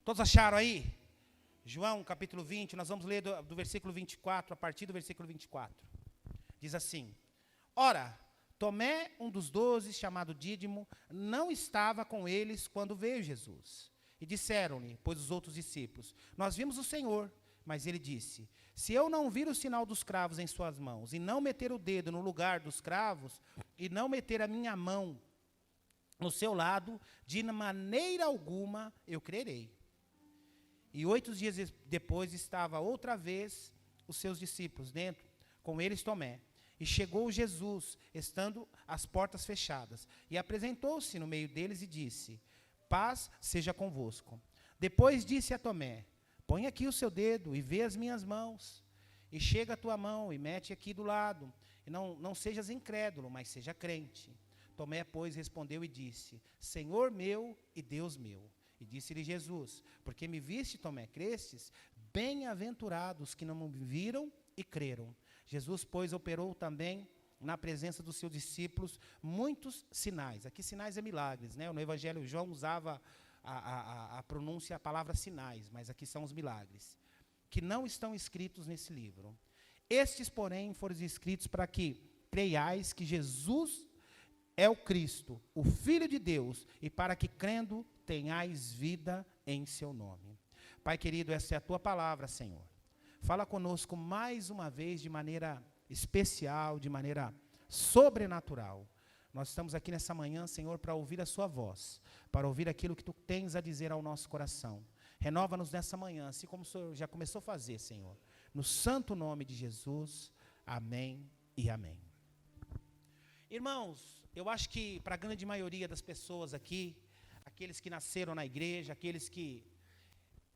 Todos acharam aí? João, capítulo 20, nós vamos ler do versículo 24, a partir do versículo 24. Diz assim: Ora, Tomé, um dos 12, chamado Dídimo, não estava com eles quando veio Jesus. E disseram-lhe, pois os outros discípulos, nós vimos o Senhor. Mas ele disse, se eu não vir o sinal dos cravos em suas mãos, e não meter o dedo no lugar dos cravos, e não meter a minha mão no seu lado, de maneira alguma eu crerei. E 8 dias depois estava outra vez os seus discípulos dentro, com eles Tomé. E chegou Jesus, estando as portas fechadas, e apresentou-se no meio deles e disse, paz seja convosco. Depois disse a Tomé, põe aqui o seu dedo e vê as minhas mãos, e chega a tua mão e mete aqui do lado, e não sejas incrédulo, mas seja crente. Tomé, pois, respondeu e disse, Senhor meu e Deus meu. E disse-lhe Jesus, porque me viste, Tomé, crestes? Bem-aventurados que não me viram e creram. Jesus, pois, operou também na presença dos seus discípulos muitos sinais. Aqui sinais é milagres, né? No Evangelho João usava a pronúncia, a palavra sinais, mas aqui são os milagres, que não estão escritos nesse livro. Estes, porém, foram escritos para que creiais que Jesus é o Cristo, o Filho de Deus, e para que, crendo, tenhais vida em seu nome. Pai querido, essa é a tua palavra, Senhor. Fala conosco mais uma vez de maneira especial, de maneira sobrenatural. Nós estamos aqui nessa manhã, Senhor, para ouvir a sua voz, para ouvir aquilo que tu tens a dizer ao nosso coração. Renova-nos nessa manhã, assim como o Senhor já começou a fazer, Senhor. No santo nome de Jesus, amém e amém. Irmãos, eu acho que para a grande maioria das pessoas aqui, aqueles que nasceram na igreja, aqueles que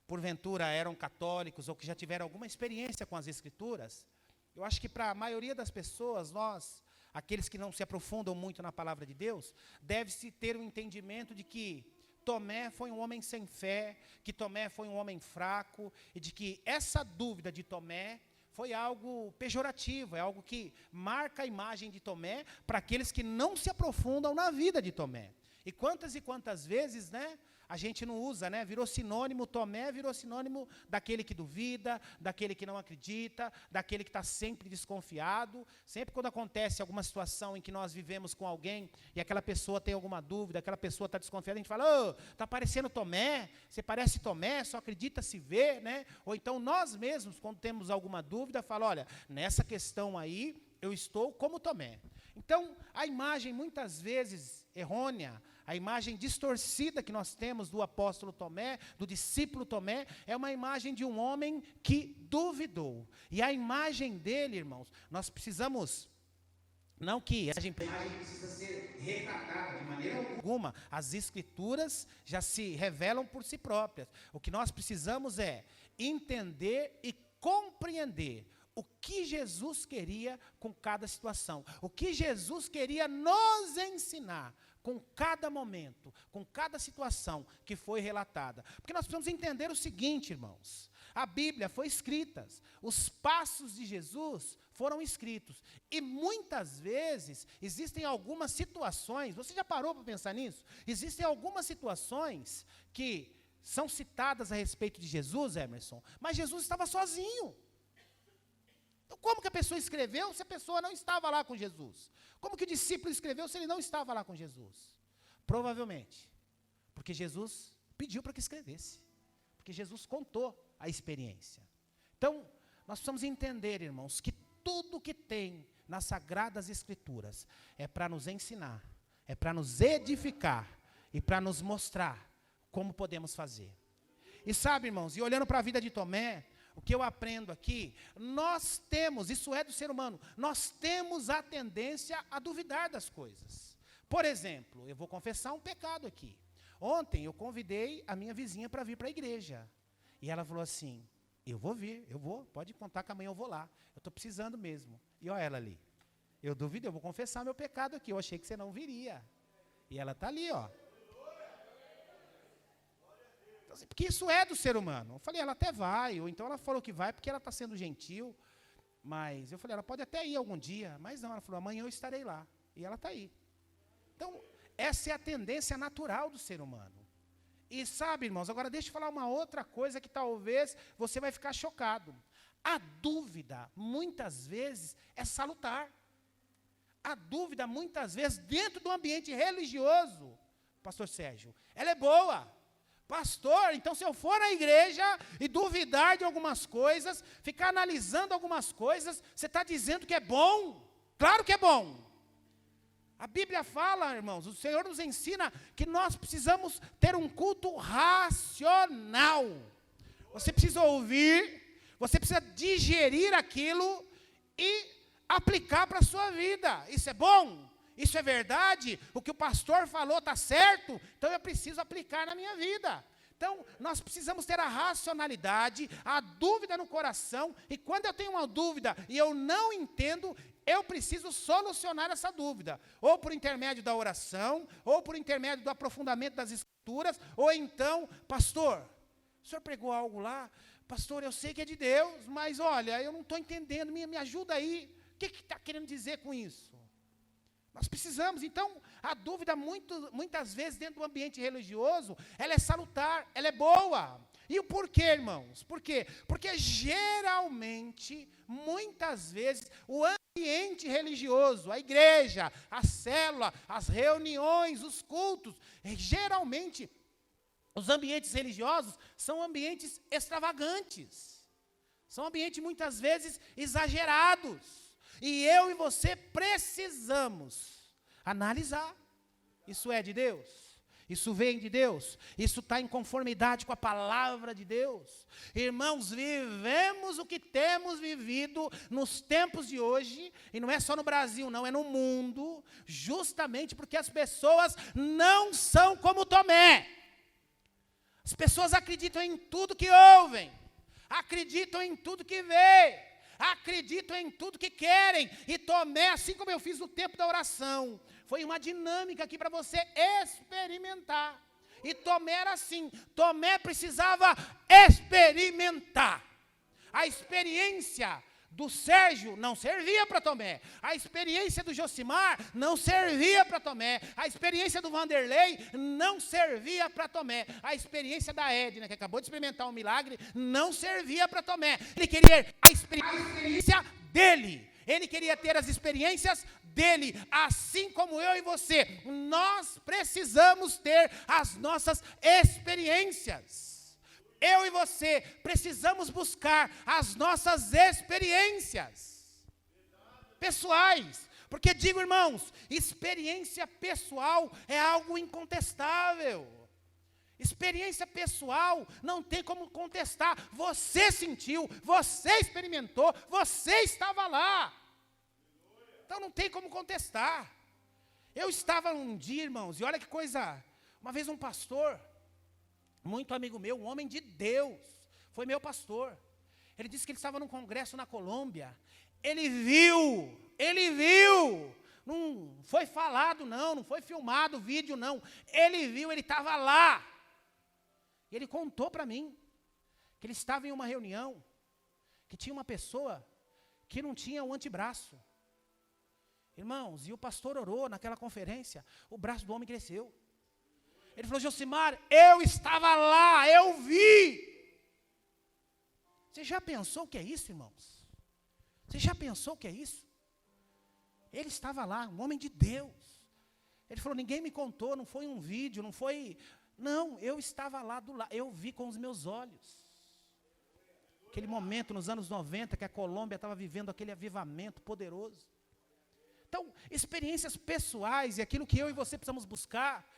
porventura eram católicos ou que já tiveram alguma experiência com as Escrituras, eu acho que para a maioria das pessoas, nós, aqueles que não se aprofundam muito na palavra de Deus, deve-se ter um entendimento de que Tomé foi um homem sem fé, que Tomé foi um homem fraco, e de que essa dúvida de Tomé foi algo pejorativo, é algo que marca a imagem de Tomé para aqueles que não se aprofundam na vida de Tomé. E quantas vezes, né, a gente não usa, né, virou sinônimo, Tomé virou sinônimo daquele que duvida, daquele que não acredita, daquele que está sempre desconfiado. Sempre quando acontece alguma situação em que nós vivemos com alguém e aquela pessoa tem alguma dúvida, aquela pessoa está desconfiada, a gente fala, está parecendo Tomé, você parece Tomé, só acredita se vê, né? Ou então nós mesmos, quando temos alguma dúvida, fala, olha, nessa questão aí, eu estou como Tomé. Então, a imagem muitas vezes errônea, a imagem distorcida que nós temos do apóstolo Tomé, do discípulo Tomé, é uma imagem de um homem que duvidou. E a imagem dele, irmãos, nós precisamos, não que a imagem precisa ser retratada de maneira alguma, as Escrituras já se revelam por si próprias. O que nós precisamos é entender e compreender o que Jesus queria com cada situação, o que Jesus queria nos ensinar com cada momento, com cada situação que foi relatada. Porque nós precisamos entender o seguinte, irmãos, a Bíblia foi escrita, os passos de Jesus foram escritos, e muitas vezes existem algumas situações, você já parou para pensar nisso? Existem algumas situações que são citadas a respeito de Jesus, Emerson, mas Jesus estava sozinho. Então, como que a pessoa escreveu se a pessoa não estava lá com Jesus? Como que o discípulo escreveu se ele não estava lá com Jesus? Provavelmente, porque Jesus pediu para que escrevesse. Porque Jesus contou a experiência. Então, nós precisamos entender, irmãos, que tudo que tem nas Sagradas Escrituras é para nos ensinar, é para nos edificar e para nos mostrar como podemos fazer. E sabe, irmãos, e olhando para a vida de Tomé, o que eu aprendo aqui, nós temos, isso é do ser humano, nós temos a tendência a duvidar das coisas. Por exemplo, eu vou confessar um pecado aqui. Ontem eu convidei a minha vizinha para vir para a igreja. E ela falou assim, eu vou vir, pode contar que amanhã eu vou lá. Eu estou precisando mesmo. E olha ela ali. Eu duvidei, eu vou confessar meu pecado aqui. Eu achei que você não viria. E ela está ali, ó. Porque isso é do ser humano. Eu falei, ela até vai, ou então ela falou que vai porque ela está sendo gentil, mas eu falei, ela pode até ir algum dia, mas não, ela falou, amanhã eu estarei lá, e ela está aí. Então, essa é a tendência natural do ser humano. E sabe, irmãos, agora deixa eu falar uma outra coisa que talvez você vai ficar chocado. A dúvida, muitas vezes, é salutar. A dúvida, muitas vezes, dentro do ambiente religioso, pastor Sérgio, ela é boa. Pastor, então se eu for à igreja e duvidar de algumas coisas, ficar analisando algumas coisas, você está dizendo que é bom? Claro que é bom. A Bíblia fala, irmãos, o Senhor nos ensina que nós precisamos ter um culto racional. Você precisa ouvir, você precisa digerir aquilo e aplicar para a sua vida. Isso é bom? Isso é verdade? O que o pastor falou está certo? Então eu preciso aplicar na minha vida. Então, nós precisamos ter a racionalidade, a dúvida no coração, e quando eu tenho uma dúvida e eu não entendo, eu preciso solucionar essa dúvida, ou por intermédio da oração, ou por intermédio do aprofundamento das Escrituras, ou então, pastor, o senhor pregou algo lá? Pastor, eu sei que é de Deus, mas olha, eu não estou entendendo, me ajuda aí, o que está querendo dizer com isso? Nós precisamos, então, a dúvida muitas vezes dentro do ambiente religioso, ela é salutar, ela é boa. E o porquê, irmãos? Por quê? Porque geralmente, muitas vezes, o ambiente religioso, a igreja, a célula, as reuniões, os cultos, geralmente, os ambientes religiosos são ambientes extravagantes. São ambientes, muitas vezes, exagerados. E eu e você precisamos analisar. Isso é de Deus? Isso vem de Deus? Isso está em conformidade com a palavra de Deus? Irmãos, vivemos o que temos vivido nos tempos de hoje, e não é só no Brasil, não, é no mundo, justamente porque as pessoas não são como Tomé. As pessoas acreditam em tudo que ouvem, acreditam em tudo que vê, acreditam em tudo que querem, e Tomé, assim como eu fiz no tempo da oração, foi uma dinâmica aqui para você experimentar, e Tomé era assim, Tomé precisava experimentar, a experiência do Sérgio não servia para Tomé, a experiência do Josimar não servia para Tomé, a experiência do Vanderlei não servia para Tomé, a experiência da Edna, que acabou de experimentar um milagre, não servia para Tomé. Ele queria a experiência dele, ele queria ter as experiências dele, assim como eu e você, nós precisamos ter as nossas experiências. Eu e você precisamos buscar as nossas experiências pessoais. Porque digo, irmãos, experiência pessoal é algo incontestável. Experiência pessoal não tem como contestar. Você sentiu, você experimentou, você estava lá. Então não tem como contestar. Eu estava um dia, irmãos, e olha que coisa, uma vez um pastor, muito amigo meu, um homem de Deus, foi meu pastor. Ele disse que ele estava num congresso na Colômbia. Ele viu, não foi falado não foi filmado o vídeo não. Ele viu, ele estava lá. E ele contou para mim que ele estava em uma reunião, que tinha uma pessoa que não tinha um antebraço. Irmãos, e o pastor orou naquela conferência, o braço do homem cresceu. Ele falou, Josimar, eu estava lá, eu vi. Você já pensou o que é isso, irmãos? Você já pensou o que é isso? Ele estava lá, um homem de Deus. Ele falou, ninguém me contou, não foi um vídeo, não foi... Não, eu estava lá do lado, eu vi com os meus olhos. Aquele momento nos anos 90, que a Colômbia estava vivendo aquele avivamento poderoso. Então, experiências pessoais e aquilo que eu e você precisamos buscar,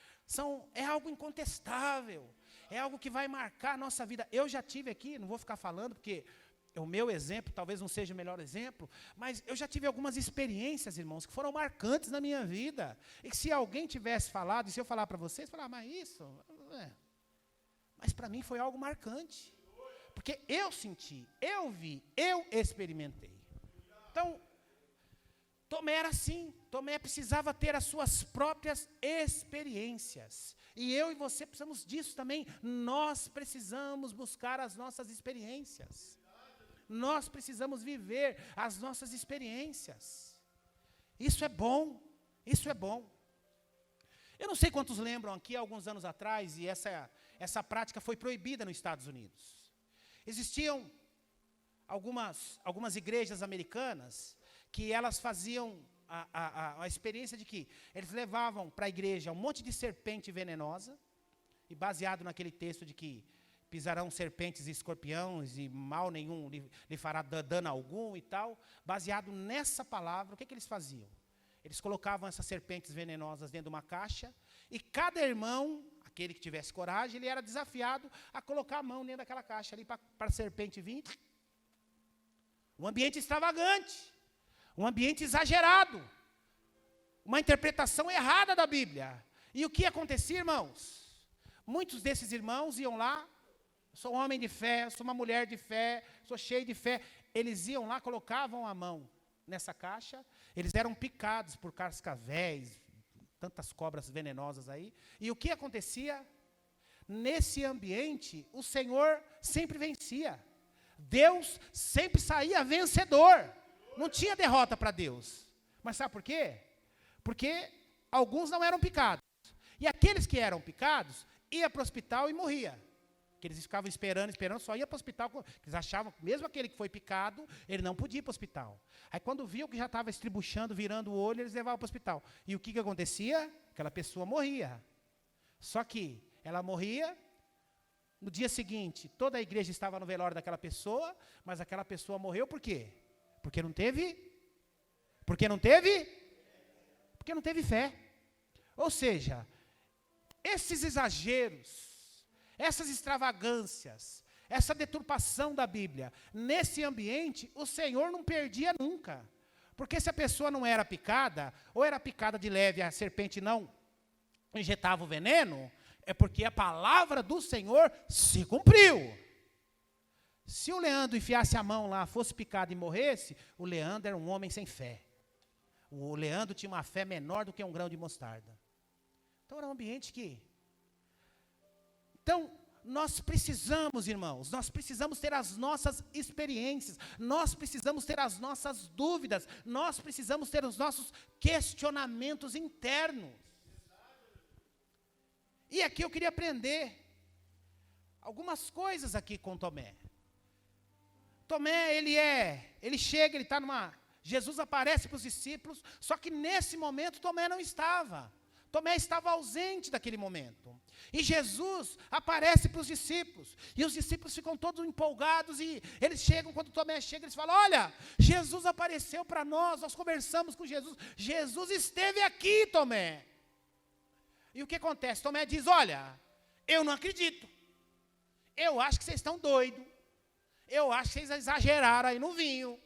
é algo incontestável, é algo que vai marcar a nossa vida. Eu já tive aqui, não vou ficar falando, porque o meu exemplo talvez não seja o melhor exemplo, mas eu já tive algumas experiências, irmãos, que foram marcantes na minha vida, e que se alguém tivesse falado, e se eu falar para vocês, falar, mas isso, mas para mim foi algo marcante, porque eu senti, eu vi, eu experimentei. Então, Tomé era assim, Tomé precisava ter as suas próprias experiências. E eu e você precisamos disso também. Nós precisamos buscar as nossas experiências. Nós precisamos viver as nossas experiências. Isso é bom, isso é bom. Eu não sei quantos lembram aqui, alguns anos atrás, e essa prática foi proibida nos Estados Unidos. Existiam algumas igrejas americanas que elas faziam a experiência de que eles levavam para a igreja um monte de serpente venenosa, e baseado naquele texto de que pisarão serpentes e escorpiões e mal nenhum lhe fará dano algum e tal, baseado nessa palavra, o que eles faziam? Eles colocavam essas serpentes venenosas dentro de uma caixa, e cada irmão, aquele que tivesse coragem, ele era desafiado a colocar a mão dentro daquela caixa ali para a serpente vir. Um ambiente extravagante, um ambiente exagerado, uma interpretação errada da Bíblia. E o que acontecia, irmãos? Muitos desses irmãos iam lá, sou um homem de fé, sou uma mulher de fé, sou cheio de fé. Eles iam lá, colocavam a mão nessa caixa, eles eram picados por cascavéis, tantas cobras venenosas aí. E o que acontecia? Nesse ambiente, o Senhor sempre vencia. Deus sempre saía vencedor. Não tinha derrota para Deus. Mas sabe por quê? Porque alguns não eram picados. E aqueles que eram picados, ia para o hospital e morria. Que eles ficavam esperando, só ia para o hospital. Eles achavam que mesmo aquele que foi picado, ele não podia ir para o hospital. Aí quando viam que já estava estribuchando, virando o olho, eles levavam para o hospital. E o que acontecia? Aquela pessoa morria. Só que ela morria, no dia seguinte, toda a igreja estava no velório daquela pessoa, mas aquela pessoa morreu por quê? Porque não teve fé. Ou seja, esses exageros, essas extravagâncias, essa deturpação da Bíblia, nesse ambiente, o Senhor não perdia nunca. Porque se a pessoa não era picada, ou era picada de leve, a serpente não injetava o veneno, é porque a palavra do Senhor se cumpriu. Se o Leandro enfiasse a mão lá, fosse picado e morresse, o Leandro era um homem sem fé. O Leandro tinha uma fé menor do que um grão de mostarda. Então era um ambiente que... Então, nós precisamos, irmãos, nós precisamos ter as nossas experiências, nós precisamos ter as nossas dúvidas, nós precisamos ter os nossos questionamentos internos. E aqui eu queria aprender algumas coisas aqui com Tomé. Tomé, ele chega, ele está numa... Jesus aparece para os discípulos, só que nesse momento Tomé não estava. Tomé estava ausente daquele momento. E Jesus aparece para os discípulos. E os discípulos ficam todos empolgados. E eles chegam, quando Tomé chega, eles falam: olha, Jesus apareceu para nós conversamos com Jesus. Jesus esteve aqui, Tomé. E o que acontece? Tomé diz: olha, eu não acredito. Eu acho que vocês estão doidos. Eu acho que vocês exageraram aí no vinho.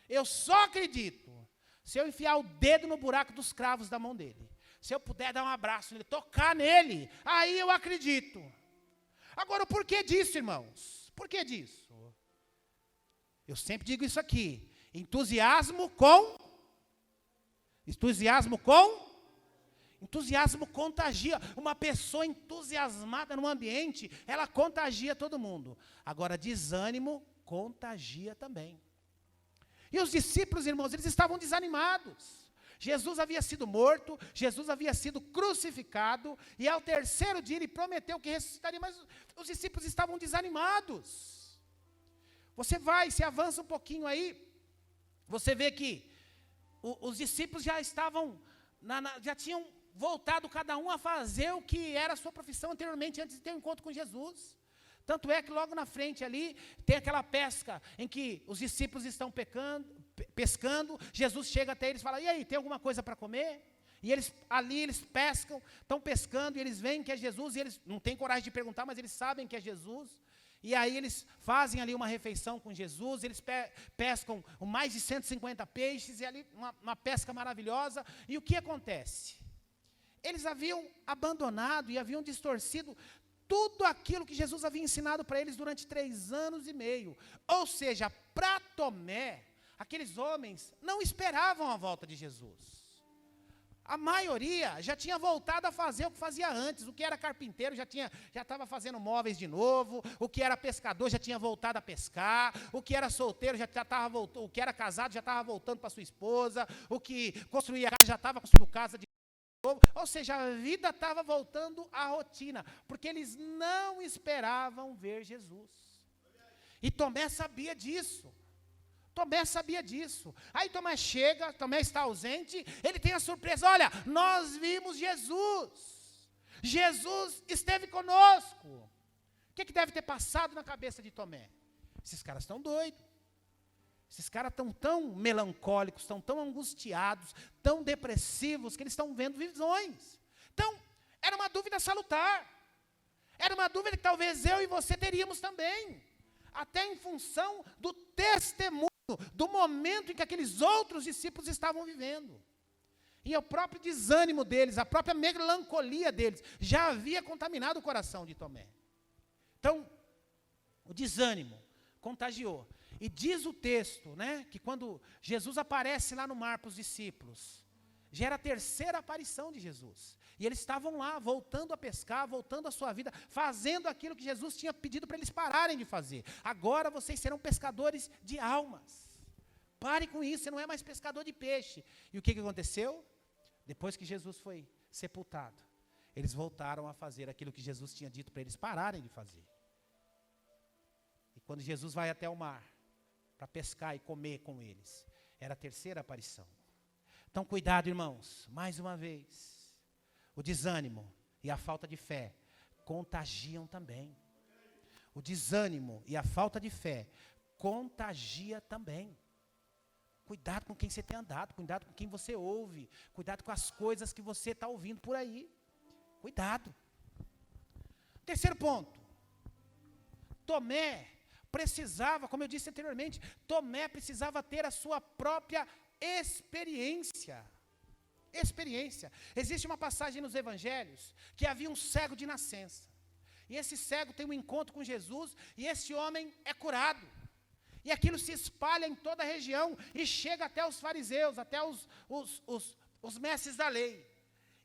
Eu só acredito se eu enfiar o dedo no buraco dos cravos da mão dele. Se eu puder dar um abraço nele, tocar nele, aí eu acredito. Agora, o porquê disso, irmãos? Por que disso? Eu sempre digo isso aqui. Entusiasmo contagia. Uma pessoa entusiasmada num ambiente, ela contagia todo mundo. Agora, desânimo contagia também. E os discípulos, irmãos, eles estavam desanimados. Jesus havia sido morto, Jesus havia sido crucificado, e ao terceiro dia ele prometeu que ressuscitaria, mas os discípulos estavam desanimados. Você avança um pouquinho aí, você vê que os discípulos já estavam, já tinham voltado cada um a fazer o que era a sua profissão anteriormente, antes de ter um encontro com Jesus. Tanto é que logo na frente ali, tem aquela pesca em que os discípulos estão pescando, Jesus chega até eles e fala: e aí, tem alguma coisa para comer? E eles pescam, estão pescando, e eles veem que é Jesus, e eles não têm coragem de perguntar, mas eles sabem que é Jesus. E aí eles fazem ali uma refeição com Jesus, eles pescam mais de 150 peixes, e ali uma pesca maravilhosa. E o que acontece? Eles haviam abandonado e haviam distorcido tudo aquilo que Jesus havia ensinado para eles durante 3 anos e meio. Ou seja, para Tomé, aqueles homens não esperavam a volta de Jesus. A maioria já tinha voltado a fazer o que fazia antes. O que era carpinteiro já estava fazendo móveis de novo. O que era pescador já tinha voltado a pescar. O que era solteiro o que era casado já estava voltando para sua esposa. O que construía casa já estava construindo casa de novo. Ou seja, a vida estava voltando à rotina, porque eles não esperavam ver Jesus. E Tomé sabia disso. Tomé sabia disso. Aí Tomé chega, Tomé está ausente, ele tem a surpresa: olha, nós vimos Jesus. Jesus esteve conosco. O que deve ter passado na cabeça de Tomé? Esses caras estão doidos. Esses caras estão tão melancólicos, estão tão angustiados, tão depressivos, que eles estão vendo visões. Então, era uma dúvida salutar. Era uma dúvida que talvez eu e você teríamos também. Até em função do testemunho, do momento em que aqueles outros discípulos estavam vivendo. E o próprio desânimo deles, a própria melancolia deles, já havia contaminado o coração de Tomé. Então, o desânimo contagiou. E diz o texto, né, que quando Jesus aparece lá no mar para os discípulos, já era a terceira aparição de Jesus. E eles estavam lá, voltando a pescar, voltando à sua vida, fazendo aquilo que Jesus tinha pedido para eles pararem de fazer. Agora vocês serão pescadores de almas. Pare com isso, você não é mais pescador de peixe. E o que aconteceu? Depois que Jesus foi sepultado, eles voltaram a fazer aquilo que Jesus tinha dito para eles pararem de fazer. E quando Jesus vai até o mar, para pescar e comer com eles, era a terceira aparição. Então cuidado, irmãos, mais uma vez, o desânimo e a falta de fé contagiam também. O desânimo e a falta de fé contagia também. Cuidado com quem você tem andado, cuidado com quem você ouve, cuidado com as coisas que você está ouvindo por aí. Cuidado. Terceiro ponto. Tomé precisava, como eu disse anteriormente, Tomé precisava ter a sua própria experiência. Experiência. Existe uma passagem nos evangelhos que havia um cego de nascença. E esse cego tem um encontro com Jesus e esse homem é curado. E aquilo se espalha em toda a região e chega até os fariseus, até os mestres da lei.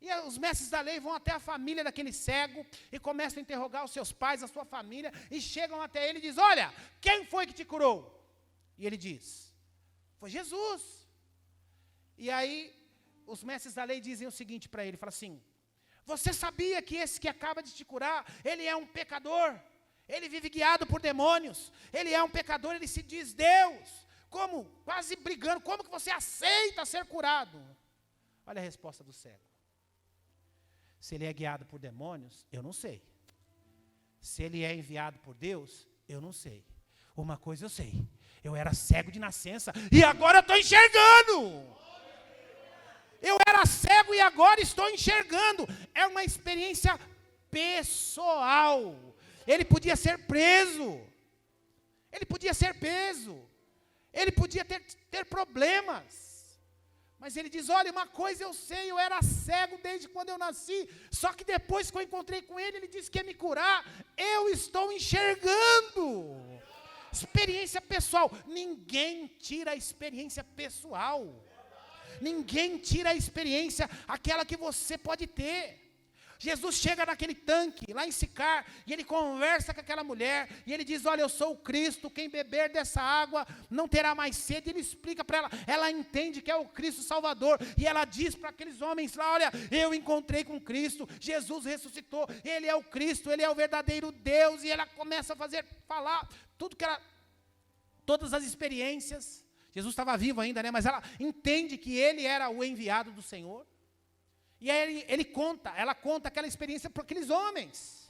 E os mestres da lei vão até a família daquele cego e começam a interrogar os seus pais, a sua família, e chegam até ele e dizem: olha, quem foi que te curou? E ele diz: foi Jesus. E aí os mestres da lei dizem o seguinte para ele, fala assim: você sabia que esse que acaba de te curar, ele é um pecador? Ele vive guiado por demônios, ele é um pecador, ele se diz Deus. Como? Quase brigando, como que você aceita ser curado? Olha a resposta do cego. Se ele é guiado por demônios, eu não sei. Se ele é enviado por Deus, eu não sei. Uma coisa eu sei, eu era cego de nascença e agora eu estou enxergando. Eu era cego e agora estou enxergando. É uma experiência pessoal. Ele podia ser preso. Ele podia ser preso. Ele podia ter problemas. Mas ele diz: olha, uma coisa eu sei, eu era cego desde quando eu nasci. Só que depois que eu encontrei com ele, ele disse que ia me curar. Eu estou enxergando. Experiência pessoal. Ninguém tira a experiência pessoal. Ninguém tira a experiência, aquela que você pode ter. Jesus chega naquele tanque, lá em Sicar, e ele conversa com aquela mulher, e ele diz: olha, eu sou o Cristo, quem beber dessa água não terá mais sede. Ele explica para ela, ela entende que é o Cristo Salvador, e ela diz para aqueles homens lá: olha, eu encontrei com Cristo, Jesus ressuscitou, Ele é o Cristo, Ele é o verdadeiro Deus, e ela começa a falar tudo que ela, todas as experiências. Jesus estava vivo ainda, né? Mas ela entende que ele era o enviado do Senhor. E aí ela conta aquela experiência para aqueles homens.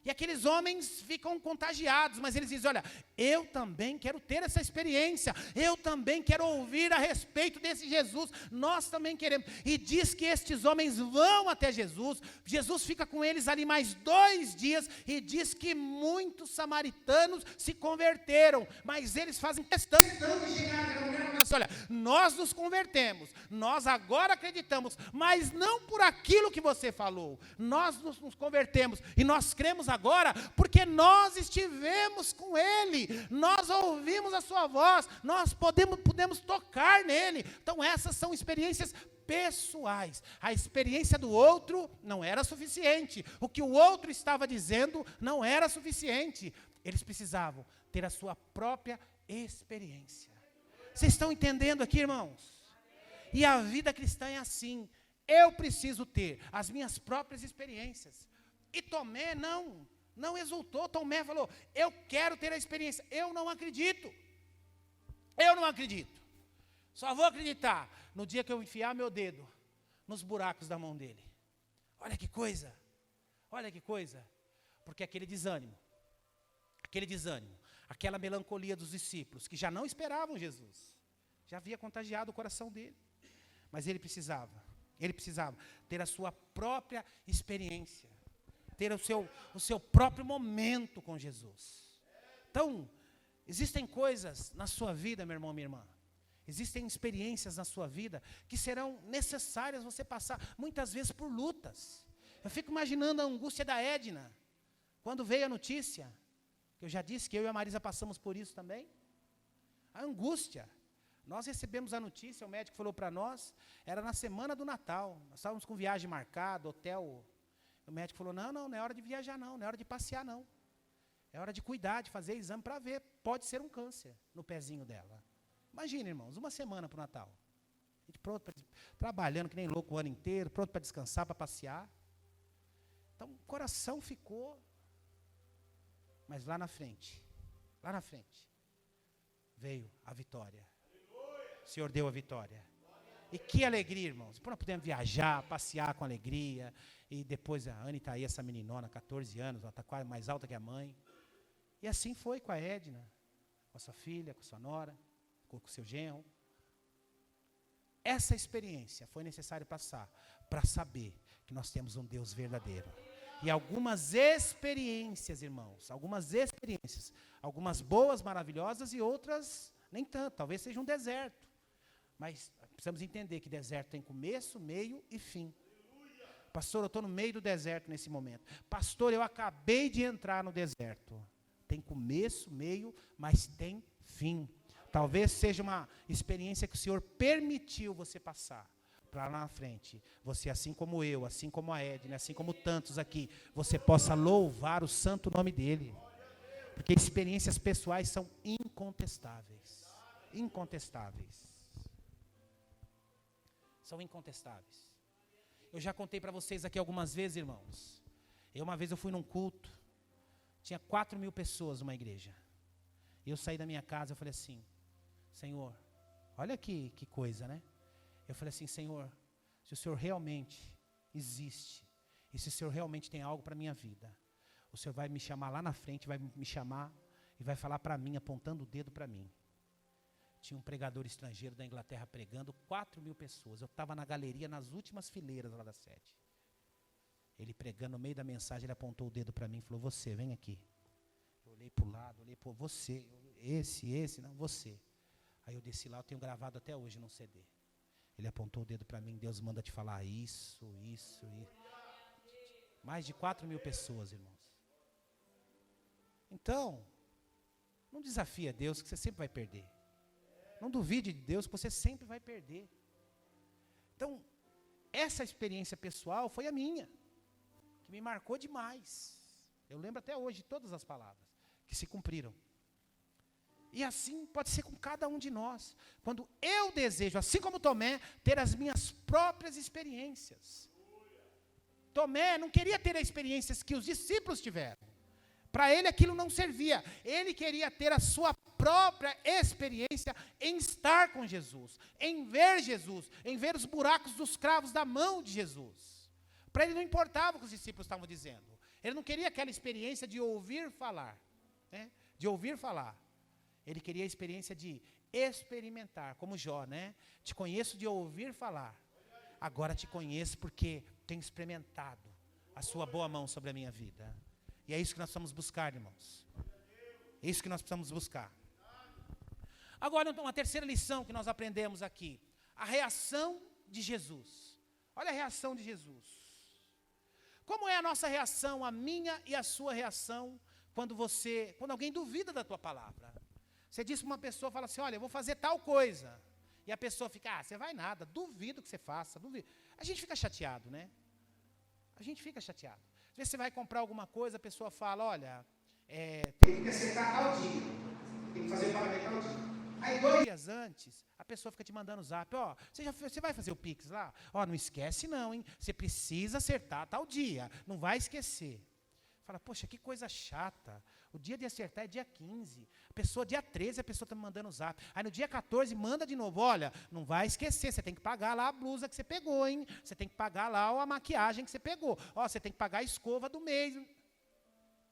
E aqueles homens ficam contagiados, mas eles dizem: olha, eu também quero ter essa experiência, eu também quero ouvir a respeito desse Jesus, nós também queremos. E diz que estes homens vão até Jesus, Jesus fica com eles ali mais 2 dias, e diz que muitos samaritanos se converteram, mas eles fazem questão de chegar naquela mulher e falar assim: olha, nós nos convertemos, nós agora acreditamos, mas não por aquilo que você falou, nós nos convertemos, e nós cremos agora, porque nós estivemos com Ele, nós ouvimos a sua voz, nós podemos tocar nele. Então essas são experiências pessoais. A experiência do outro não era suficiente, o que o outro estava dizendo não era suficiente, eles precisavam ter a sua própria experiência. Vocês estão entendendo aqui, irmãos? E a vida cristã é assim, eu preciso ter as minhas próprias experiências. E Tomé não exultou. Tomé falou, eu quero ter a experiência. Eu não acredito. Eu não acredito. Só vou acreditar no dia que eu enfiar meu dedo nos buracos da mão dele. Olha que coisa. Olha que coisa. Porque aquele desânimo, aquela melancolia dos discípulos, que já não esperavam Jesus, já havia contagiado o coração dele. Mas ele precisava ter a sua própria experiência, ter o seu próprio momento com Jesus. Então, existem coisas na sua vida, meu irmão, minha irmã, existem experiências na sua vida que serão necessárias você passar, muitas vezes por lutas. Eu fico imaginando a angústia da Edna, quando veio a notícia, eu já disse que eu e a Marisa passamos por isso também, a angústia. Nós recebemos a notícia, o médico falou para nós, era na semana do Natal, nós estávamos com viagem marcada, hotel, o médico falou, não é hora de viajar não é hora de passear não, é hora de cuidar, de fazer exame para ver, pode ser um câncer no pezinho dela. Imagina, irmãos, uma semana para o Natal, a gente pronto, trabalhando que nem louco o ano inteiro, pronto para descansar, para passear. Então o coração ficou, mas lá na frente, veio a vitória. O Senhor deu a vitória. E que alegria, irmãos. Nós podemos viajar, passear com alegria. E depois a Anne está aí, essa meninona, 14 anos, ela está quase mais alta que a mãe. E assim foi com a Edna, com a sua filha, com a sua nora, com o seu genro. Essa experiência foi necessário passar para saber que nós temos um Deus verdadeiro. E algumas experiências, irmãos, algumas boas, maravilhosas e outras nem tanto, talvez seja um deserto. Mas precisamos entender que deserto tem começo, meio e fim. Pastor, eu estou no meio do deserto nesse momento. Pastor, eu acabei de entrar no deserto. Tem começo, meio, mas tem fim. Talvez seja uma experiência que o Senhor permitiu você passar. Para lá na frente, você, assim como eu, assim como a Edna, assim como tantos aqui, você possa louvar o santo nome dEle. Porque experiências pessoais são incontestáveis. Incontestáveis. São incontestáveis. Eu já contei para vocês aqui algumas vezes, irmãos. Uma vez eu fui num culto, tinha 4.000 pessoas numa igreja. E eu saí da minha casa, eu falei assim, Senhor, olha que coisa, né? Eu falei assim, Senhor, se o Senhor realmente existe, e se o Senhor realmente tem algo para a minha vida, o Senhor vai me chamar lá na frente, vai me chamar e vai falar para mim, apontando o dedo para mim. Tinha um pregador estrangeiro da Inglaterra pregando, 4.000 pessoas. Eu estava na galeria, nas últimas fileiras lá da sede. Ele pregando no meio da mensagem, ele apontou o dedo para mim e falou, você, vem aqui. Eu olhei para o lado, olhei para você, esse, não, você. Aí eu desci lá, eu tenho gravado até hoje num CD. Ele apontou o dedo para mim, Deus manda te falar isso. Mais de 4.000 pessoas, irmãos. Então, não desafia Deus que você sempre vai perder. Não duvide de Deus que você sempre vai perder. Então, essa experiência pessoal foi a minha, que me marcou demais. Eu lembro até hoje de todas as palavras que se cumpriram. E assim pode ser com cada um de nós. Quando eu desejo, assim como Tomé, ter as minhas próprias experiências. Tomé não queria ter as experiências que os discípulos tiveram. Para ele aquilo não servia. Ele queria ter a sua própria experiência em estar com Jesus, em ver os buracos dos cravos da mão de Jesus. Para ele não importava o que os discípulos estavam dizendo. Ele não queria aquela experiência de ouvir falar, né? De ouvir falar. Ele queria a experiência de experimentar, como Jó, né? Te conheço de ouvir falar. Agora te conheço porque tenho experimentado a sua boa mão sobre a minha vida. E é isso que nós precisamos buscar, irmãos. É isso que nós precisamos buscar. Agora, então, uma terceira lição que nós aprendemos aqui. A reação de Jesus. Olha a reação de Jesus. Como é a nossa reação, a minha e a sua reação, quando alguém duvida da tua palavra? Você diz para uma pessoa, fala assim, olha, eu vou fazer tal coisa. E a pessoa fica, você vai nada, duvido que você faça, duvido. A gente fica chateado, né? A gente fica chateado. Às vezes você vai comprar alguma coisa, a pessoa fala, olha, tem que acertar tal dia, tem que fazer o pagamento tal dia. Aí 2 dias antes, a pessoa fica te mandando zap, ó, você vai fazer o Pix lá? Ó, não esquece não, hein? Você precisa acertar tal dia, não vai esquecer. Fala, poxa, que coisa chata. O dia de acertar é dia 15. A pessoa, dia 13, a pessoa está me mandando zap. Aí no dia 14, manda de novo. Olha, não vai esquecer, você tem que pagar lá a blusa que você pegou, hein? Você tem que pagar lá a maquiagem que você pegou. Ó, você tem que pagar a escova do mês.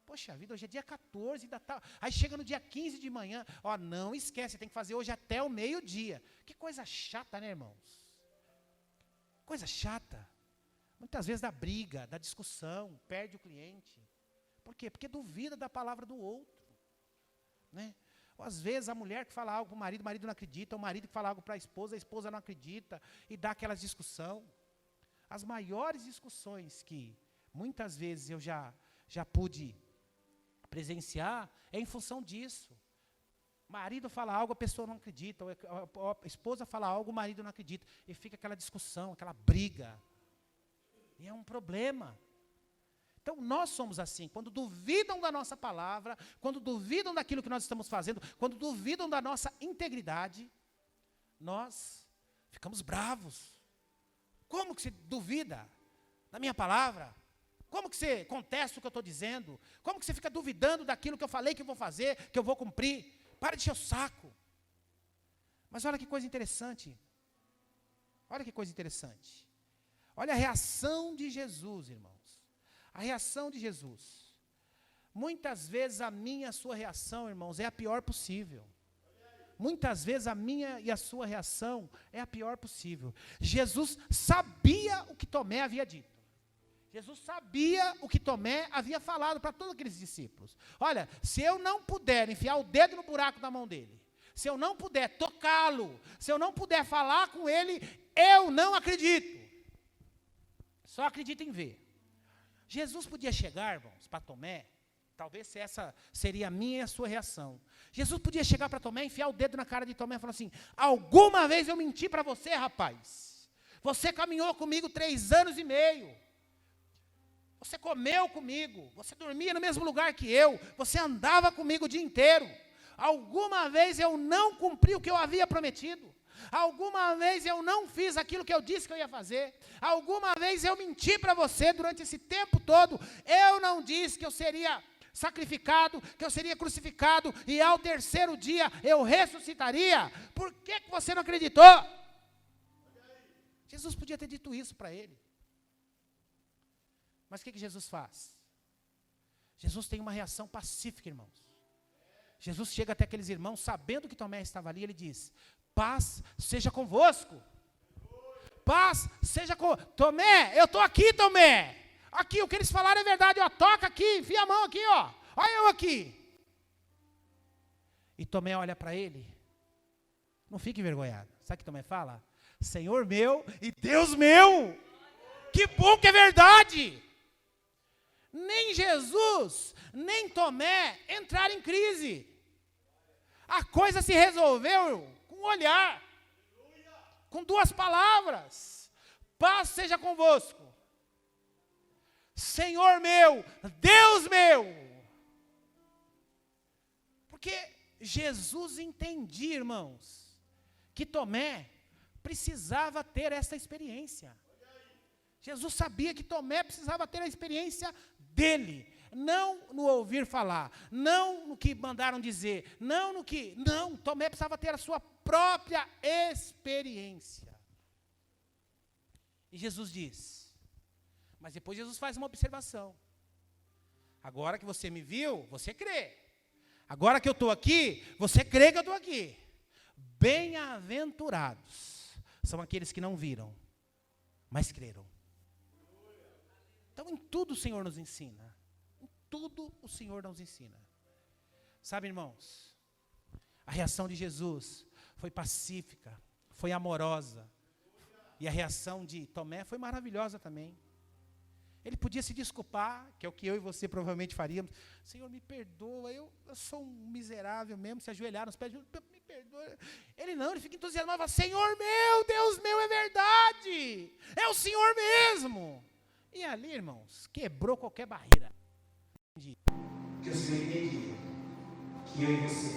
Poxa vida, hoje é dia 14, ainda tá. Aí chega no dia 15 de manhã, ó, não esquece, você tem que fazer hoje até o meio-dia. Que coisa chata, né, irmãos? Coisa chata. Muitas vezes dá briga, dá discussão, perde o cliente. Por quê? Porque duvida da palavra do outro. Né? Ou às vezes a mulher que fala algo para o marido não acredita, o marido que fala algo para a esposa não acredita, e dá aquelas discussão. As maiores discussões que muitas vezes eu já pude presenciar é em função disso. O marido fala algo, a pessoa não acredita, ou a esposa fala algo, o marido não acredita, e fica aquela discussão, aquela briga. E é um problema. Então, nós somos assim, quando duvidam da nossa palavra, quando duvidam daquilo que nós estamos fazendo, quando duvidam da nossa integridade, nós ficamos bravos. Como que você duvida da minha palavra? Como que você contesta o que eu estou dizendo? Como que você fica duvidando daquilo que eu falei que eu vou fazer, que eu vou cumprir? Para de encher o saco. Mas olha que coisa interessante. Olha que coisa interessante. Olha a reação de Jesus, irmãos. A reação de Jesus. Muitas vezes a minha e a sua reação, irmãos, é a pior possível. Muitas vezes a minha e a sua reação é a pior possível. Jesus sabia o que Tomé havia dito. Jesus sabia o que Tomé havia falado para todos aqueles discípulos. Olha, se eu não puder enfiar o dedo no buraco da mão dele, se eu não puder tocá-lo, se eu não puder falar com ele, eu não acredito. Só acredito em ver. Jesus podia chegar, irmãos, para Tomé, talvez essa seria a minha e a sua reação. Jesus podia chegar para Tomé, enfiar o dedo na cara de Tomé e falar assim, alguma vez eu menti para você, rapaz. Você caminhou comigo 3 anos e meio. Você comeu comigo, você dormia no mesmo lugar que eu, você andava comigo o dia inteiro. Alguma vez eu não cumpri o que eu havia prometido. Alguma vez eu não fiz aquilo que eu disse que eu ia fazer. Alguma vez eu menti para você durante esse tempo todo. Eu não disse que eu seria sacrificado, que eu seria crucificado e ao 3º dia eu ressuscitaria. Por que você não acreditou? Jesus podia ter dito isso para ele. Mas o que Jesus faz? Jesus tem uma reação pacífica, irmãos. Jesus chega até aqueles irmãos, sabendo que Tomé estava ali, ele diz, paz seja convosco. Paz seja com... Tomé, eu estou aqui, Tomé. Aqui, o que eles falaram é verdade, ó, toca aqui, enfia a mão aqui, ó. Olha eu aqui. E Tomé olha para ele, não fique envergonhado. Sabe o que Tomé fala? Senhor meu e Deus meu. Que bom que é verdade. Nem Jesus, nem Tomé entraram em crise. A coisa se resolveu com um olhar, com 2 palavras. Paz seja convosco. Senhor meu, Deus meu. Porque Jesus entendia, irmãos, que Tomé precisava ter essa experiência. Jesus sabia que Tomé precisava ter a experiência dele, não no ouvir falar, não no que mandaram dizer, não, Tomé precisava ter a sua própria experiência. E Jesus diz, mas depois Jesus faz uma observação. Agora que você me viu, você crê. Agora que eu estou aqui, você crê que eu estou aqui. Bem-aventurados são aqueles que não viram, mas creram. Então, em tudo o Senhor nos ensina. Em tudo o Senhor nos ensina. Sabe, irmãos, a reação de Jesus foi pacífica, foi amorosa. E a reação de Tomé foi maravilhosa também. Ele podia se desculpar, que é o que eu e você provavelmente faríamos. Senhor, me perdoa, eu sou um miserável mesmo, se ajoelhar nos pés, me perdoa. Ele não, ele fica entusiasmado, fala, Senhor meu, Deus meu, é verdade. É o Senhor mesmo. E ali, irmãos, quebrou qualquer barreira. Que o Senhor entendia que eu e você.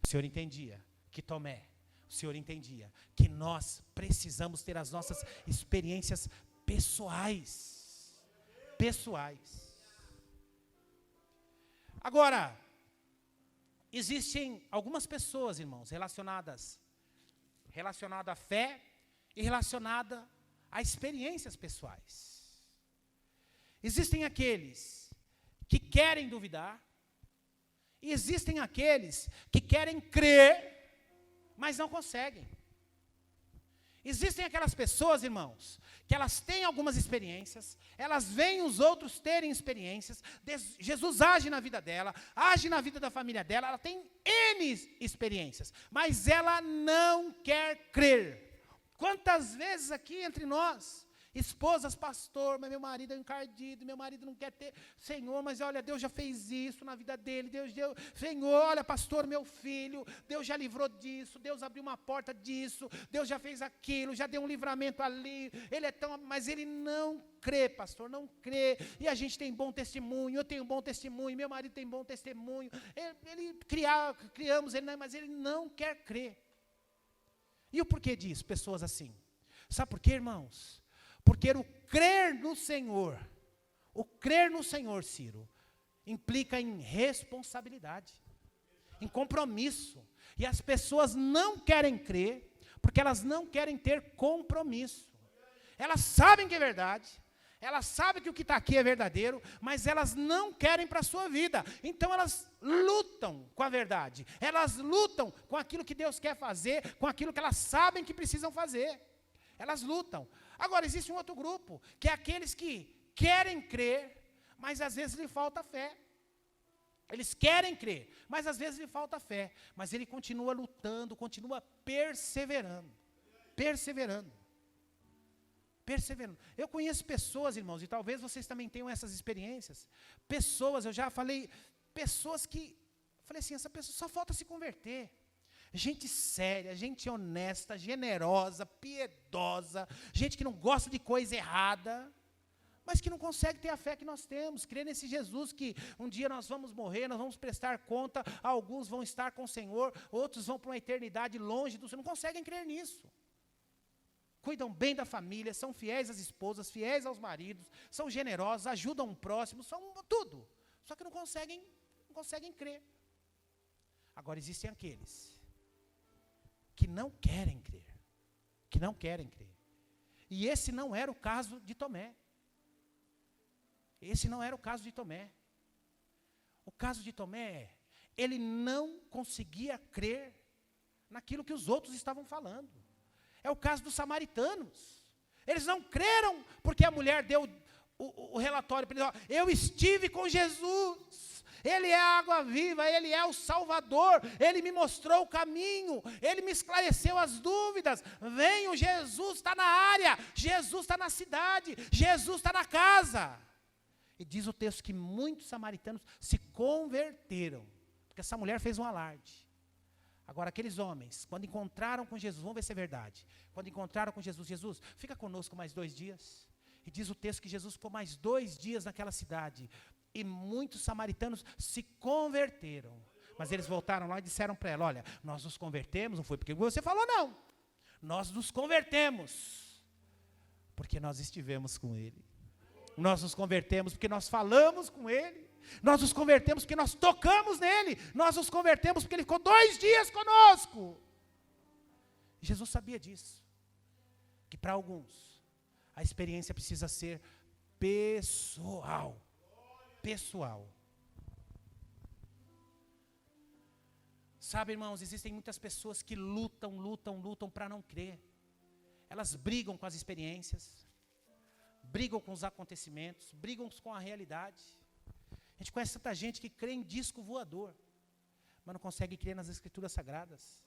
O Senhor entendia que Tomé, o Senhor entendia que nós precisamos ter as nossas experiências pessoais. Pessoais. Agora, existem algumas pessoas, irmãos, relacionadas à fé e relacionada a experiências pessoais. Existem aqueles que querem duvidar, e existem aqueles que querem crer, mas não conseguem. Existem aquelas pessoas, irmãos, que elas têm algumas experiências, elas veem os outros terem experiências, Jesus age na vida dela, age na vida da família dela, ela tem N experiências, mas ela não quer crer. Quantas vezes aqui entre nós, esposas, pastor, mas meu marido é encardido, meu marido não quer ter, Senhor, mas olha, Deus já fez isso na vida dele, Deus deu, Senhor, olha, pastor, meu filho, Deus já livrou disso, Deus abriu uma porta disso, Deus já fez aquilo, já deu um livramento ali, ele é tão, mas ele não crê, pastor, não crê, e a gente tem bom testemunho, eu tenho bom testemunho, meu marido tem bom testemunho, criamos ele, mas ele não quer crer. E o porquê disso? Pessoas assim. Sabe por quê, irmãos? Porque o crer no Senhor, Ciro, implica em responsabilidade, em compromisso. E as pessoas não querem crer, porque elas não querem ter compromisso. Elas sabem que é verdade, elas sabem que o que está aqui é verdadeiro, mas elas não querem para a sua vida. Então elas lutam com a verdade, elas lutam com aquilo que Deus quer fazer, com aquilo que elas sabem que precisam fazer. Elas lutam. Agora, existe um outro grupo, que é aqueles que querem crer, mas às vezes lhe falta fé. Eles querem crer, mas às vezes lhe falta fé. Mas ele continua lutando, continua perseverando. Eu conheço pessoas, irmãos, e talvez vocês também tenham essas experiências. Pessoas, eu já falei, pessoas que, falei assim, essa pessoa só falta se converter. Gente séria, gente honesta, generosa, piedosa, gente que não gosta de coisa errada, mas que não consegue ter a fé que nós temos, crer nesse Jesus que um dia nós vamos morrer, nós vamos prestar conta, alguns vão estar com o Senhor, outros vão para uma eternidade longe do Senhor, não conseguem crer nisso. Cuidam bem da família, são fiéis às esposas, fiéis aos maridos, são generosos, ajudam o próximo, são tudo, só que não conseguem crer. Agora existem aqueles que não querem crer, E esse não era o caso de Tomé. O caso de Tomé, ele não conseguia crer naquilo que os outros estavam falando. É o caso dos samaritanos. Eles não creram porque a mulher deu o relatório para eles. Eu estive com Jesus. Ele é a água viva, Ele é o Salvador, Ele me mostrou o caminho, Ele me esclareceu as dúvidas. Venham, Jesus está na área, Jesus está na cidade, Jesus está na casa. E diz o texto que muitos samaritanos se converteram, porque essa mulher fez um alarde. Agora, aqueles homens, quando encontraram com Jesus, vamos ver se é verdade, quando encontraram com Jesus, Jesus, fica conosco mais 2 dias. E diz o texto que Jesus ficou mais 2 dias naquela cidade. E muitos samaritanos se converteram. Mas eles voltaram lá e disseram para ela, olha, nós nos convertemos, não foi porque você falou não. Nós nos convertemos porque nós estivemos com Ele. Nós nos convertemos porque nós falamos com Ele. Nós nos convertemos porque nós tocamos nele. Nós nos convertemos porque Ele ficou 2 dias conosco. Jesus sabia disso. Que para alguns, a experiência precisa ser pessoal. Sabe, irmãos, existem muitas pessoas que lutam para não crer. Elas brigam com as experiências, brigam com os acontecimentos, brigam com a realidade. A gente conhece tanta gente que crê em disco voador, mas não consegue crer nas escrituras sagradas.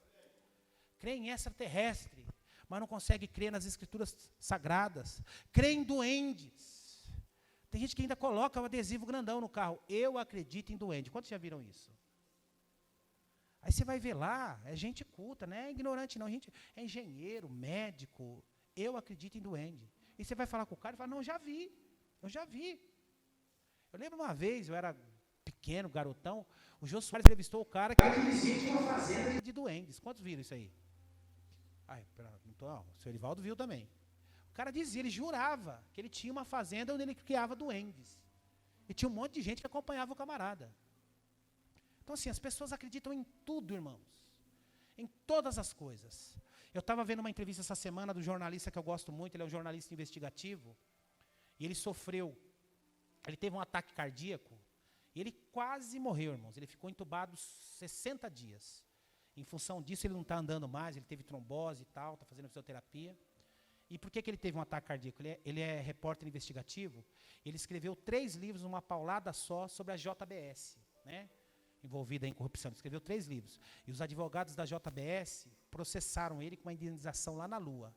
Crê em extraterrestre, mas não consegue crer nas escrituras sagradas. Crê em duendes. Tem gente que ainda coloca o adesivo grandão no carro. Eu acredito em duende. Quantos já viram isso? Aí você vai ver lá, é gente culta, não é ignorante não, gente, é engenheiro, médico. Eu acredito em duende. E você vai falar com o cara e fala, não, eu já vi. Eu lembro uma vez, eu era pequeno, garotão, o Jô Soares entrevistou o cara que tinha uma fazenda de duendes. Quantos viram isso aí? O senhor Erivaldo viu também. O cara dizia, ele jurava que ele tinha uma fazenda onde ele criava duendes. E tinha um monte de gente que acompanhava o camarada. Então, assim, as pessoas acreditam em tudo, irmãos. Em todas as coisas. Eu estava vendo uma entrevista essa semana do jornalista que eu gosto muito, ele é um jornalista investigativo, e ele teve um ataque cardíaco, e ele quase morreu, irmãos. Ele ficou entubado 60 dias. Em função disso, ele não está andando mais, ele teve trombose e tal, está fazendo fisioterapia. E por que ele teve um ataque cardíaco? Ele é repórter investigativo, ele escreveu 3 livros, numa paulada só, sobre a JBS, né? Envolvida em corrupção. Ele escreveu 3 livros. E os advogados da JBS processaram ele com uma indenização lá na Lua.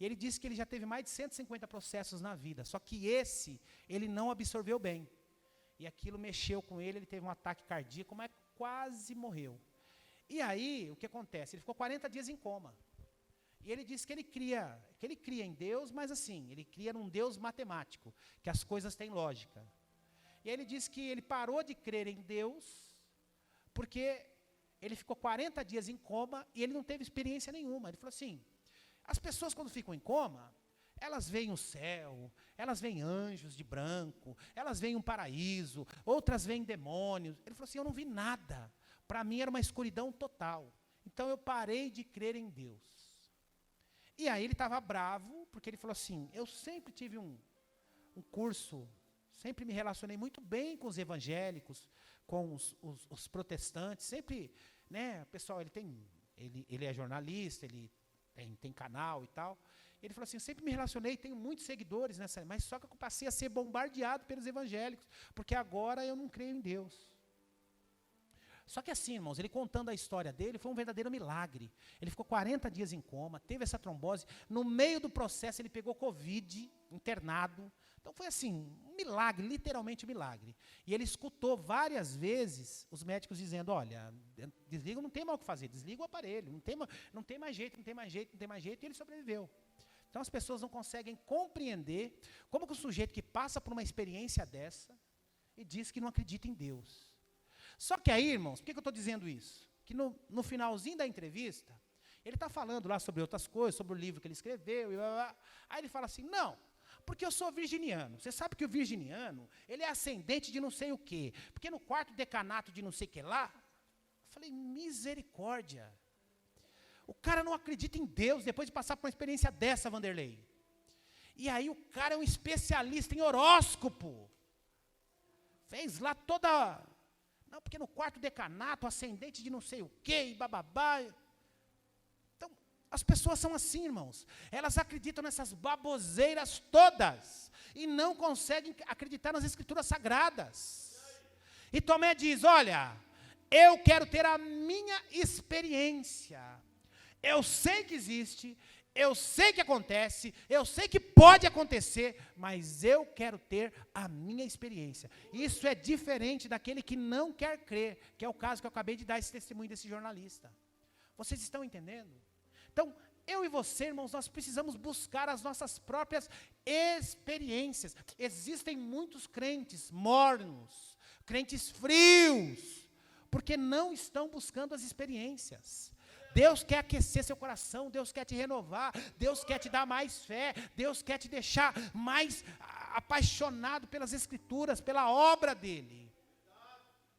E ele disse que ele já teve mais de 150 processos na vida, só que ele não absorveu bem. E aquilo mexeu com ele, ele teve um ataque cardíaco, mas quase morreu. E aí, o que acontece? Ele ficou 40 dias em coma. E ele disse que ele cria em Deus, mas assim, ele cria num Deus matemático, que as coisas têm lógica. E aí ele disse que ele parou de crer em Deus, porque ele ficou 40 dias em coma e ele não teve experiência nenhuma. Ele falou assim, as pessoas quando ficam em coma, elas veem o céu, elas veem anjos de branco, elas veem um paraíso, outras veem demônios. Ele falou assim, eu não vi nada. Para mim era uma escuridão total. Então eu parei de crer em Deus. E aí ele estava bravo, porque ele falou assim, eu sempre tive um curso, sempre me relacionei muito bem com os evangélicos, com os protestantes, sempre, né, pessoal, ele é jornalista, ele tem canal e tal. Ele falou assim, sempre me relacionei, tenho muitos seguidores nessa, mas só que eu passei a ser bombardeado pelos evangélicos, porque agora eu não creio em Deus. Só que assim, irmãos, ele contando a história dele, foi um verdadeiro milagre. Ele ficou 40 dias em coma, teve essa trombose, no meio do processo ele pegou Covid, internado. Então foi assim, um milagre, literalmente um milagre. E ele escutou várias vezes os médicos dizendo, olha, desliga, não tem mais o que fazer, desliga o aparelho, não tem mais jeito, e ele sobreviveu. Então as pessoas não conseguem compreender como que o sujeito que passa por uma experiência dessa e diz que não acredita em Deus. Só que aí, irmãos, por que eu estou dizendo isso? Que no finalzinho da entrevista, ele está falando lá sobre outras coisas, sobre o livro que ele escreveu, e blá, blá. Aí ele fala assim, não, porque eu sou virginiano. Você sabe que o virginiano, ele é ascendente de não sei o quê, porque no quarto decanato de não sei o que lá, eu falei, misericórdia. O cara não acredita em Deus depois de passar por uma experiência dessa, Vanderlei. E aí o cara é um especialista em horóscopo. Fez lá toda... Não, porque no quarto decanato, ascendente de não sei o quê, e bababá. Então, as pessoas são assim, irmãos. Elas acreditam nessas baboseiras todas e não conseguem acreditar nas escrituras sagradas. E Tomé diz, olha, eu quero ter a minha experiência. Eu sei que existe, eu sei que acontece, eu sei que pode acontecer, mas eu quero ter a minha experiência. Isso é diferente daquele que não quer crer, que é o caso que eu acabei de dar esse testemunho desse jornalista. Vocês estão entendendo? Então, eu e você, irmãos, nós precisamos buscar as nossas próprias experiências. Existem muitos crentes mornos, crentes frios, porque não estão buscando as experiências. Deus quer aquecer seu coração, Deus quer te renovar, Deus quer te dar mais fé, Deus quer te deixar mais apaixonado pelas Escrituras, pela obra dEle.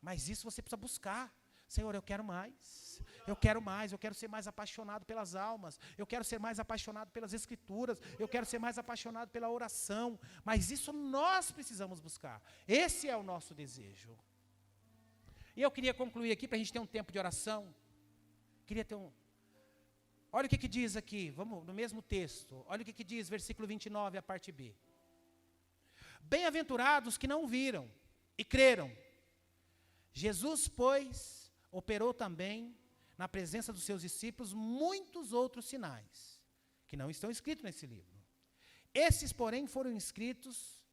Mas isso você precisa buscar. Senhor, eu quero mais, eu quero ser mais apaixonado pelas almas, eu quero ser mais apaixonado pelas Escrituras, eu quero ser mais apaixonado pela oração. Mas isso nós precisamos buscar, esse é o nosso desejo. E eu queria concluir aqui, para a gente ter um tempo de oração. Olha o que diz aqui, vamos no mesmo texto. Olha o que diz, versículo 29, a parte B. Bem-aventurados que não viram e creram. Jesus, pois, operou também, na presença dos seus discípulos, muitos outros sinais, que não estão escritos nesse livro. Esses, porém, foram escritos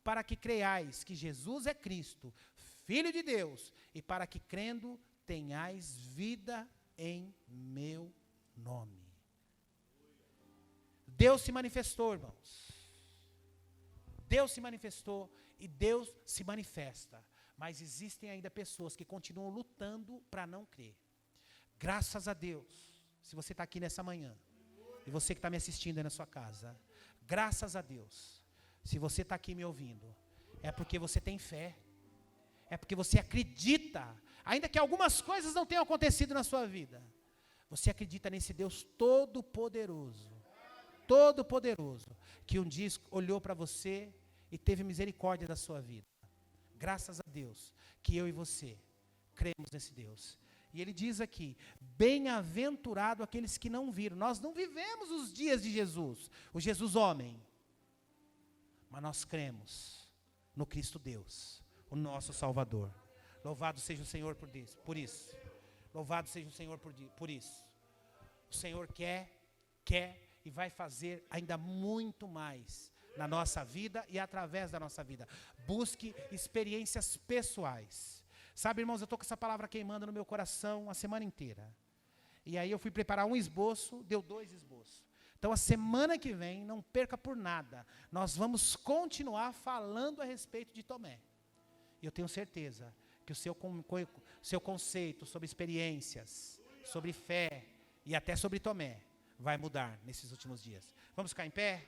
para que creiais que Jesus é Cristo, Filho de Deus, e para que, crendo, tenhais vida em meu nome. Deus se manifestou, irmãos. Deus se manifestou e Deus se manifesta. Mas existem ainda pessoas que continuam lutando para não crer. Graças a Deus, se você está aqui nessa manhã, e você que está me assistindo aí na sua casa, graças a Deus, se você está aqui me ouvindo, é porque você tem fé, é porque você acredita, ainda que algumas coisas não tenham acontecido na sua vida, você acredita nesse Deus todo-poderoso, que um dia olhou para você e teve misericórdia da sua vida. Graças a Deus, que eu e você cremos nesse Deus. E ele diz aqui, bem-aventurado aqueles que não viram. Nós não vivemos os dias de Jesus, o Jesus homem. Mas nós cremos no Cristo Deus, o nosso Salvador. Louvado seja o Senhor por isso. Louvado seja o Senhor por isso. O Senhor quer e vai fazer ainda muito mais na nossa vida e através da nossa vida. Busque experiências pessoais. Sabe, irmãos, eu estou com essa palavra queimando no meu coração a semana inteira. E aí eu fui preparar um esboço, deu 2 esboços. Então a semana que vem, não perca por nada, nós vamos continuar falando a respeito de Tomé. E eu tenho certeza que o seu conceito sobre experiências, sobre fé e até sobre Tomé vai mudar nesses últimos dias. Vamos ficar em pé?